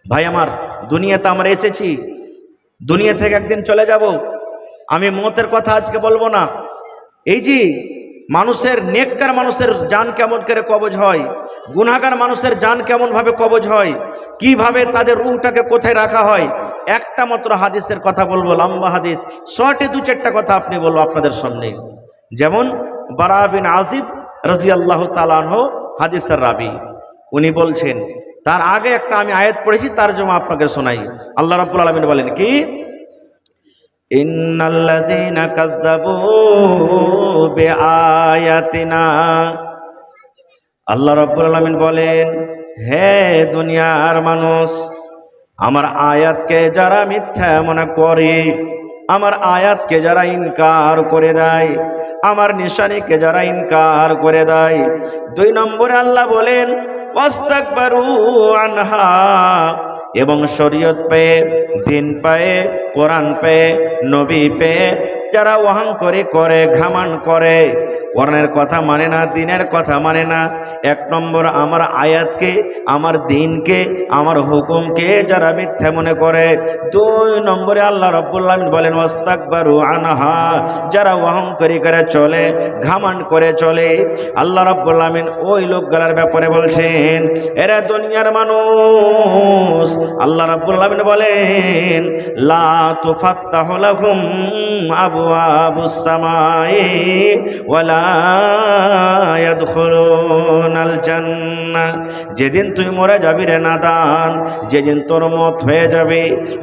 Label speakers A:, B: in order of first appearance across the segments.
A: ভাই আমার, দুনিয়াতে আমরা এসেছি, দুনিয়া থেকে একদিন চলে যাব। আমি মৌতের কথা আজকে বলবো না। এই যে মানুষের, নেককার মানুষের জান কেমন করে কবজ হয়, গুনাহগার মানুষের জান কেমন ভাবে কবজ হয়, কিভাবে তাদের রূহটাকে কোথায় রাখা হয়, একটা মাত্র হাদিসের কথা বলবো, লম্বা হাদিস, শর্টে দু চারটা কথা আপনি বলবো আপনাদের সামনে। যেমন বারা বিন আজিব রাদিয়াল্লাহু তাআলা আনহু হাদিসের রাবি, উনি বলছেন, তার আগে একটা আমি আয়াত পড়েছি, তারজমা আপনাকে শোনাই। আল্লাহ রাব্বুল আলামিন বলেন কি, ইন্নাল্লাযীনা কাযযাবু বিআয়াতিনা, আল্লাহ রাব্বুল আলামিন বলেন, হে দুনিয়ার মানুষ, আমার আয়াতকে যারা মিথ্যা মনে করে, আমার আয়াতকে যারা ইনকার করে দেয়, আমার নিশানিকে যারা ইনকার করে দেয়, 2 নম্বরে আল্লাহ বলেন ওয়াস্তাকবারু আনহা, এবং শরীয়ত পেয়ে, দিন পেয়ে, কোরআন পেয়ে, নবী পেয়ে যারা অহংকারী করে, ঘামান করে, কোরআনের কথা মানে না, দিনের কথা মানে না, 1 নম্বর আমার আয়াতকে, আমার দিনকে, আমার হুকুমকে যারা মিথ্যা মনে করে, 2 নম্বরে আল্লাহ রাব্বুল আলামিন বলেন ওয়াস্তাকবারু আনহা, যারা অহংকারী করে চলে, ঘামান করে চলে। আল্লাহ রাব্বুল আলামিন ওই লোকগুলোর ব্যাপারে বলছেন, এরা দুনিয়ার মানুষ, আল্লাহ রাব্বুল আলামিন বলেন লা তুফাত্তাহু লাহুম আবওয়াবুস সামাই ওয়ালা ইয়াদখুলুনাল জান্নাহ, যেদিন তুই মরে যাবি রে নাদান, যেদিন তোর মত হয়ে যাবে,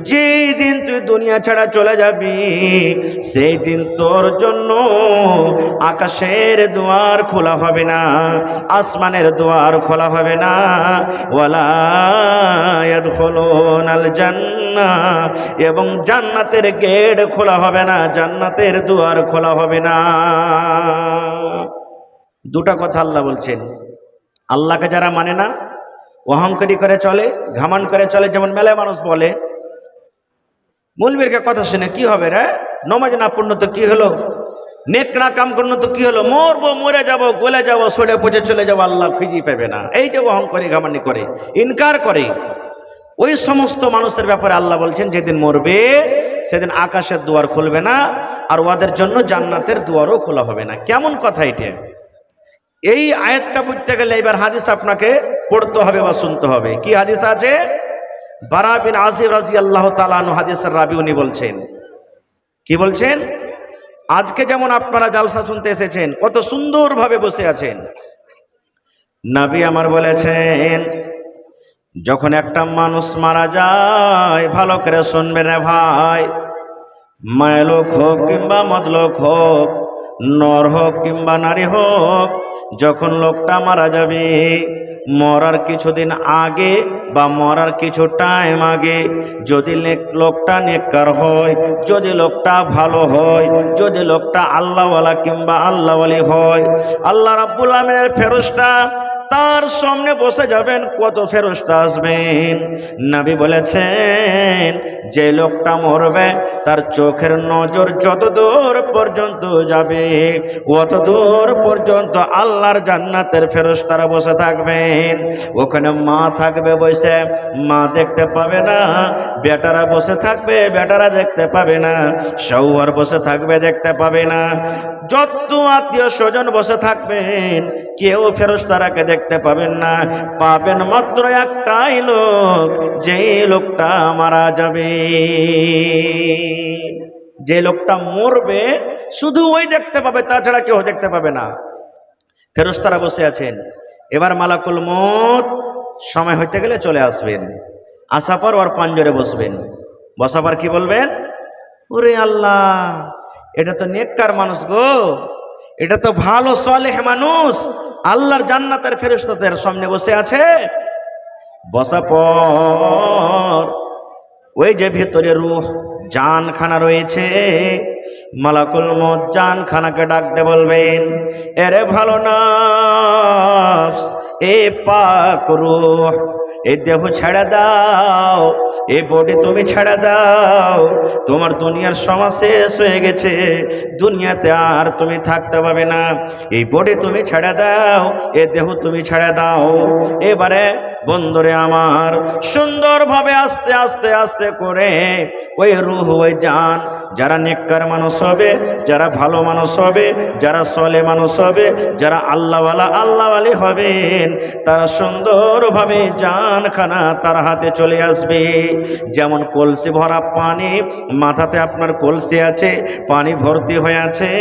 A: যেদিন তুই দুনিয়া ছাড়া চলে যাবি, সেই দিন তোর জন্য আকাশের দুয়ার খোলা হবে না, আসমানের দুয়ার খোলা হবে না, ওয়ালা ইয়াদখুলুনাল জান্নাহ, এবং জান্নাতের গেট খোলা হবে না, জান্নাতের দুয়ার খোলা হবে না। 2টা কথা আল্লাহ বলছেন। আল্লাহকে যারা মানে না, অহংকারী করে চলে, ঘামান করে চলে, যেমন মেলায় মানুষ বলে, মুলবিরকে কথা শুনে কি হবে রে, নমাজ না পড়লো তো কি হলো, নেক না কাম করলো তো কি হলো, মরবো, মরে যাব, গলে যাব, সরে পচে চলে যাব, আল্লাহ খুঁজি পাবে না, এই যে অহংকারী ঘামানি করে, ইনকার করে, ওই সমস্ত মানুষের ব্যাপারে আল্লাহ বলছেন যেদিন মরবে সেদিন আকাশের দুয়ার খুলবে না, আর ওদের জন্য জান্নাতের দুয়ারও খোলা হবে না। কেমন কথা এটা? এই আয়াতটা বুঝতে গেলে এবার হাদিস আপনাকে পড়তে হবে বা শুনতে হবে। কি হাদিস আছে? বারা বিন আজিব রাদিয়াল্লাহু তাআলা আনহু হাদিসের রাবি, উনি বলছেন, কি বলছেন, আজকে যেমন আপনারা জালসা শুনতে এসেছেন, কত সুন্দরভাবে বসে আছেন, নবী আমার বলেছেন, যখন একটা মানুষ মারা যায়, ভালো করে শুনবেন রে ভাই, মায় লোক হোক কিংবা মদলোক হোক, নর হোক কিংবা নারী হোক, যখন লোকটা মারা যাবে, মরার কিছুদিন আগে বা মরার কিছু টাইম আগে যদি লোকটা নেককার হয়, যদি লোকটা ভালো হয়, যদি লোকটা আল্লাহওয়ালা কিংবা আল্লাহওয়ালি হয়, আল্লাহ রাব্বুল আমিনের ফেরেশতা তার সামনে বসে যাবেন। কত ফেরেশতা আসবেন? নবী বলেছেন, যে লোকটা মরবে তার চোখের নজর যত দূর পর্যন্ত যাবে, অত দূর পর্যন্ত আল্লাহর জান্নাতের ফেরেশতারা বসে থাকবেন। ওখানে মা থাকবে বসে, মা দেখতে পাবে না, বেটারা বসে থাকবে, বেটারা দেখতে পাবে না, শৌহর বসে থাকবে, দেখতে পাবে না, যত আত্মীয় স্বজন বসে থাকবেন, কেউ ফেরেশতারাকে দেখতে পাবেন না। পাবেন মাত্র একটাই লোক, যে লোকটা মারা যাবে, যে লোকটা মরবে শুধু ওই দেখতে পাবে, তাছাড়া কেউ দেখতে পাবে না। ফেরেশতারা বসে আছেন। এবার মালাকুল মউত সময় হইতে গেলে চলে আসবেন, আসার পর ওর পাঞ্জরে বসবেন, বসার পর কি বলবেন, ওরে আল্লাহ, এটা তো নেককার মানুষ গো, এটা তো ভালো সালেহ মানুষ, আল্লাহর জান্নাতের ফেরেশতাদের সামনে বসে আছে। বসার পর ওই যে ভিতরে রূহ, জানখানা রয়েছে, মালাকুল মউত জানখানাকে ডাকতে বলবেন, এরে ভালো নফস, এ পাক রূহ, এই দেহ ছেড়ে দাও, এই বডি তুমি ছেড়ে দাও, তোমার দুনিয়ার সময় শেষ হয়ে গেছে, দুনিয়াতে আর তুমি থাকতে পারবে না। এই বডি তুমি ছেড়ে দাও, এই দেহ তুমি ছেড়ে দাও। এবারে বন্ধুরে আমার সুন্দরভাবে আস্তে আস্তে আস্তে করে ওই রূহ, ওই জান, যারা নেককার মানুষ হবে, যারা ভালো মানুষ হবে, যারা সলে মানুষ হবে, যারা আল্লাহওয়ালা আল্লাহওয়ালি হবেন, তারা সুন্দরভাবে জানখানা তার হাতে চলে আসবে। যেমন কলসি ভরা পানি, মাথাতে আপনার কলসি আছে, পানি ভর্তি হয়ে আছে,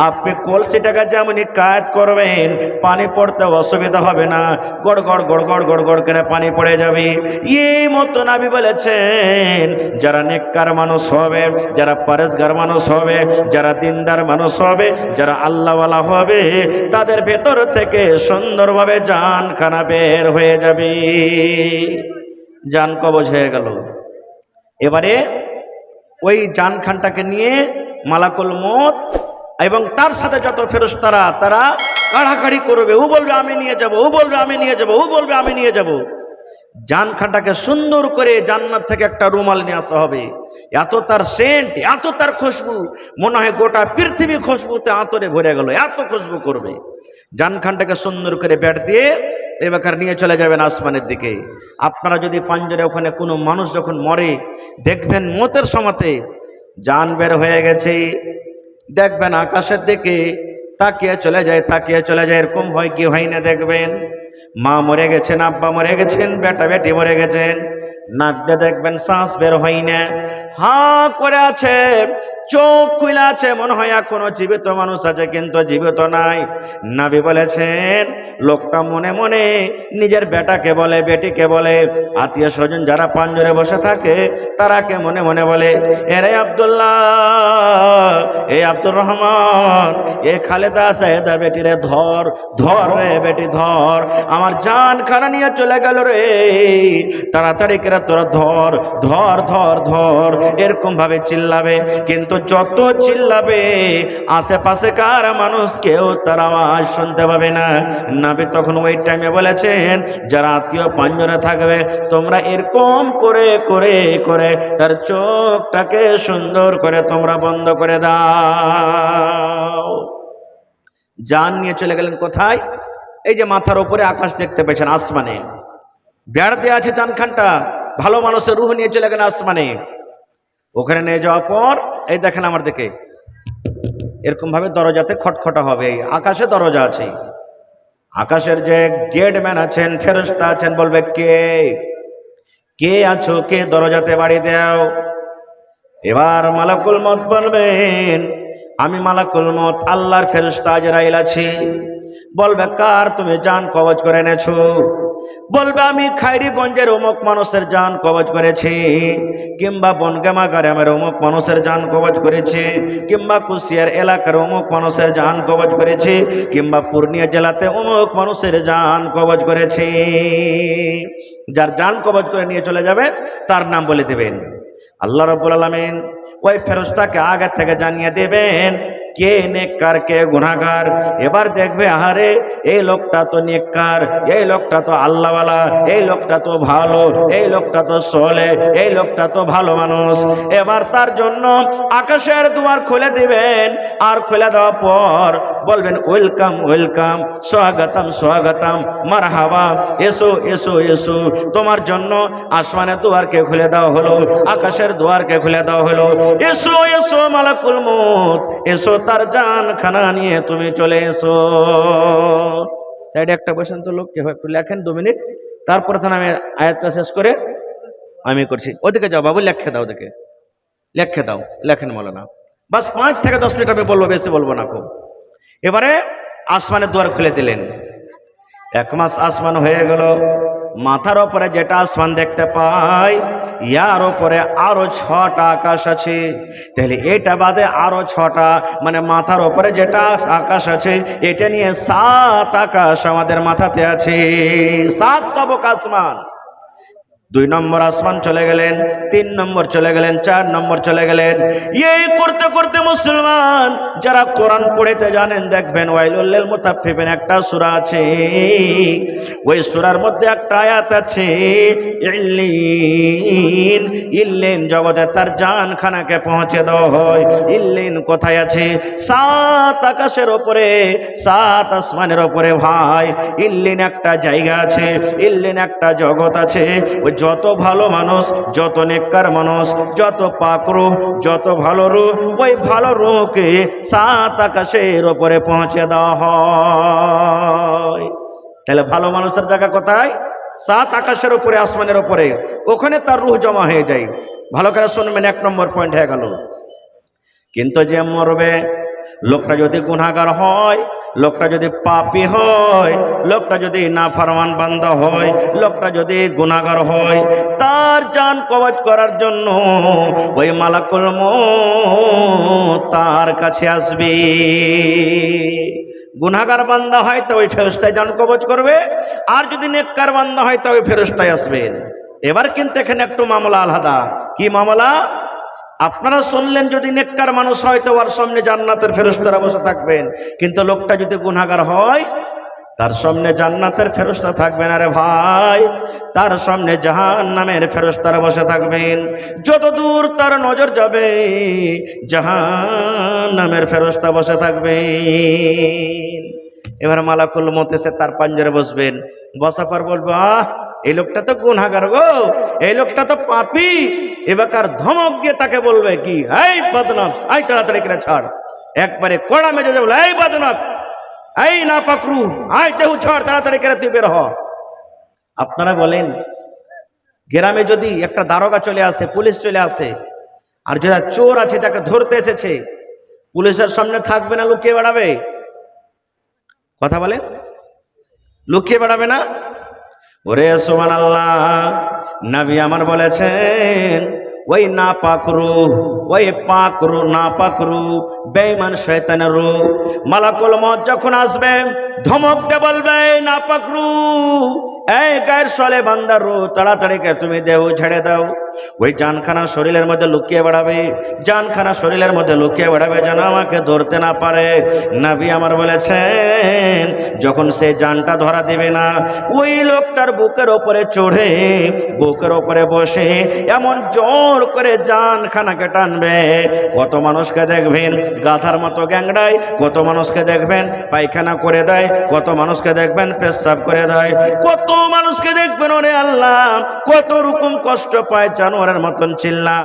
A: আপনি কলসিটাকে যেমনই কাজ করবেন, পানি পড়তে অসুবিধা হবে না, গড় গড় গড় গড় গড় গড় করে পানি পড়ে যাবে। এই মতো নবী বলেছেন, যারা নেককার মানুষ হবে, যারা পরেশগার মানুষ হবে, যারা দিনদার মানুষ হবে, যারা আল্লাহওয়ালা হবে, তাদের ভেতর থেকে সুন্দরভাবে জানখানা বের হয়ে যাবে। জান কবজ হয়ে গেল। এবারে ওই জানখানটাকে নিয়ে মালাকুল মউত এবং তার সাথে যত ফেরেশতারা, তারা কাড়াকাড়ি করবে। ও বলবে আমি নিয়ে যাব, ও বলবে আমি নিয়ে যাব, ও বলবে আমি নিয়ে যাব। জানখানটাকে সুন্দর করে জান্নাত থেকে একটা রুমাল নিয়ে আসা হবে। এত তার সেন্ট, এত তার খুশবু, মনে হয় গোটা পৃথিবী খুশবুতে আতরে ভরে গেল, এত খুশবু করবে। জানখানটাকে সুন্দর করে ব্যাট দিয়ে এবার নিয়ে চলে যাবেন আসমানের দিকে। আপনারা যদি পাঞ্জরে ওখানে কোনো মানুষ যখন মরে দেখবেন মতের সময়তে জান বের হয়ে গেছে, দেখবেন আকাশের দিকে তাকিয়ে চলে যায়, তাকিয়ে চলে যায়। এরকম হয় কি হয় না? দেখবেন মা মরে গেছেন, আব্বা মরে গেছেন, বেটা বেটি মরে গেছেন, নাক দিয়ে দেখবেন শ্বাস বের হয় না, হা করে আছে, চোখ খুলে আছে, মনে হয় এখনো জীবিত মানুষ আছে কিন্তু জীবিত নাই। নবী বলেছেন, লোকটা মনে মনে নিজের বেটাকে বলে, বেটিকে বলে, আত্মীয় স্বজন যারা পাঞ্জরে বসে থাকে তারাকে মনে মনে বলে, এরে আব্দুল্লাহ, এ আব্দুর রহমান, এ খালেদা সাহেদা বেটিরে ধর, ধর রে বেটি ধর, আমার জান খানা নিয়ে চলে গেল রে, তাড়াতাড়ি করে তোরা ধর ধর ধর ধর, এরকম ভাবে চিল্লাবে। কিন্তু যত চিল্লাবে আশেপাশে কার মানুষ কেউ তার আওয়াজ শুনতে পাবে না। নবী তখন ওই টাইমে বলেছেন, যারা আত্মীয় পাঞ্জরে থাকবে তোমরা এরকম করে করে করে তার চোখটাকে সুন্দর করে তোমরা বন্ধ করে দাও। জান নিয়ে চলে গেলেন কোথায়? এই যে মাথার উপরে আকাশ দেখতে পেয়েছেন, আসমানে বেড় দেওয়া আছে জানখানটা, ভালো মানুষের রুহ নিয়ে চলে গেলেন আসমানে। ওখানে নিয়ে যাওয়ার পর এই দেখেন আমার দিকে এরকম ভাবে দরজাতে খটখটা হবে, আকাশে দরজা আছে, আকাশের যে গেটম্যান আছেন, ফেরেশতা আছেন, বলবে কে কে আছো, কে দরজাতে বাড়ি দাও। এবার মালাকুল মউত বলবেন, আমি মালাকুল মউত আল্লাহর ফেরেশতা আজরাইল আছি। বলবে কার তুমি জান কবজ করে এনেছো? বলবে আমি খাইরিগঞ্জের অমুক মানুষের জান কবজ করেছি, কিংবা বনগামা গ্রামের অমুক মানুষের জান কবজ করেছি, কিংবা কুশিয়ার এলাকার অমুক মানুষের জান কবজ করেছি, কিংবা পূর্ণিয়া জেলাতে অমুক মানুষের জান কবজ করেছি। যার জান কবজ করে নিয়ে চলে যাবে তার নাম বলে দেবেন। আল্লাহ রাব্বুল আলামিন ওই ফেরেশতাকে আগে থেকে জানিয়ে দেবেন কে নেককার কে গুনাহগার। এবার দেখবে আহারে এই লোকটা তো নেককার, এই লোকটা তো আল্লাহওয়ালা, এই লোকটা তো ভালো, এই লোকটা তো সলে, এই লোকটা তো ভালো মানুষ। এবার তার জন্য আকাশের দুয়ার খুলে দিবেন, আর খুলে দেওয়ার পর বলবেন ওয়েলকাম ওয়েলকাম, স্বাগতম স্বাগতম, মারহাবা, এসো এসো এসো। তোমার জন্য আসমানের দুয়ারকে খুলে দেওয়া হলো, আকাশের দুয়ারকে খুলে দেওয়া হলো। এসো এসো মালাকুল মউত, এসো তার জান খানা নিয়ে তুমি চলে এসো। সাইডে একটা বসেন তো লোক, একটু লেখেন 2 মিনিট, তারপরে তো আমি আয়াতটা শেষ করে আমি করছি। ওদিকে যাও বাবু, লেখে দাও, ওদিকে লেখে দাও, লেখেন মৌলানা। বাস 5 থেকে 10 মিনিট আমি বলবো, বেশি বলবো না খুব। এবারে আসমানের দুয়ার খুলে দিলেন। 1 মাস আসমান হয়ে গেল, মাথার ওপরে যেটা আসমান দেখতে পাই, ইয়ার ওপরে আরো 6টা আকাশ আছে। তাহলে এটা বাদে আরো 6টা, মানে মাথার ওপরে যেটা আকাশ আছে এটা নিয়ে 7 আকাশ আমাদের মাথাতে আছে। 7 তবক আসমান। 2 নম্বর আসমান চলে গেলেন, 3 নম্বর চলে গেলেন, 4 নম্বর চলে গেলেন। এই করতে করতে মুসলমান যারা কোরআন পড়তে জানেন দেখবেন ওয়াইলুল লিল মুতাফফিফিন একটা সূরা আছে, ওই সূরার মধ্যে একটা আয়াত আছে, ইল্লিন, ইল্লিন জগতে তার জানখানাকে পৌঁছে দেওয়া হয়। ইল্লিন কোথায় আছে? 7 আকাশের উপরে, 7 আসমানের উপরে ভাই। ইল্লিন একটা জায়গা আছে, ইল্লিন একটা জগৎ আছে। ওই যত ভালো মানুষ, যত নেককার মানুষ, যত পাক রূহ, যত ভালো রূহ, ওই ভালো রূহকে 7 আকাশের উপরে পৌঁছে দেওয়া হয়। তাহলে ভালো মানুষের জায়গা কোথায়? 7 আকাশের উপরে, আসমানের উপরে, ওখানে তার রূহ জমা হয়ে যায়। ভালো করে শুনবেন, 1 নম্বর পয়েন্ট হয়ে গেল। কিন্তু যে মরবে, লোকটা যদি গুনাহগার হয়, লোকটা যদি পাপী হয়, লোকটা যদি নাফরমান বান্দা হয়, লোকটা যদি গুনাহগার হয়, তার জান কবজ করার জন্য ওই মালাকুল মউত তার কাছে আসবে। গুনাহগার বান্দা হয় তো ওই ফেরেশতায় জান কবজ করবে, আর যদি নেককার বান্দা হয় তো ওই ফেরেশতায় আসবেন। এবার কিন্তু এখানে একটু মামলা আলাদা। কি মামলা? আপনারা শুনলেন যদি নেককার মানুষ হয় তো ওর সামনে জান্নাতের ফেরেশতারা বসে থাকবেন, কিন্তু লোকটা যদি গুনাহগার হয় তার সামনে জান্নাতের ফেরেশতা থাকবেন। আরে ভাই, তার সামনে জাহান্নামের ফেরেশতারা বসে থাকবেন। যত দূর তার নজর যাবে জাহান্নামের ফেরেশতা বসে থাকবেন। এবার মালাকুল মউত এসে তার পাঞ্জরে বসবেন, বসার পর বলবো, এই লোকটা তো গুনাহগার গো, এই লোকটা তো পাপী। এবার ধমক দিয়ে তাকে বলবে কি, এই বদনফস, আই তাড়াতাড়ি করে ছাড়। একবারে কড়া মেজে যাবে, এই বদনফস, এই নাপাক রূহ, আই দেহ ছাড়, তাড়াতাড়ি করে তুই বের হ। আপনারা বলেন, গ্রামে যদি একটা দারোগা চলে আসে, পুলিশ চলে আসে, আর যারা চোর আছে তাকে ধরতে এসেছে, পুলিশের সামনে থাকবে না লুকিয়ে বেড়াবে? কথা বলেন, লুকিয়ে বেড়াবে না? ওরে সুবহানাল্লাহ, নবী আমার বলেছেন, ওই নাপাক রূহ, ওই পাক রূহ, নাপাক রূহ, বেঈমান শয়তানের রূহ, মালাকুল মউত যখন আসবে ধমক দিয়ে বলবে, নাপাক রূহ, এই গায়ের সলে বান্দার রূহ, তাড়াতাড়ি করে তুমি দেহ ছেড়ে দাও। ওই জানখানা শরীরের মধ্যে লুকিয়ে বেড়াবে, জানখানা শরীরের মধ্যে লুকিয়ে বেড়াবে যেন আমাকে ধরতে না পারে। নবী আমার বলেছেন, যখন সে জানটা ধরা দিবে না, ওই লোকটার বুকের ওপরে চড়ে, বুকের ওপরে বসে এমন জোর করে জানখানাকে টানবে। কত মানুষকে দেখবেন গাধার মতো গ্যাংড়ায়, কত মানুষকে দেখবেন পায়খানা করে দেয়, কত মানুষকে দেখবেন পেশাব করে দেয়, কত মানুষকে দেখবেন ওরে আল্লাহ কত রকম কষ্ট পায়, জানোয়ারের মতন চিল্লা।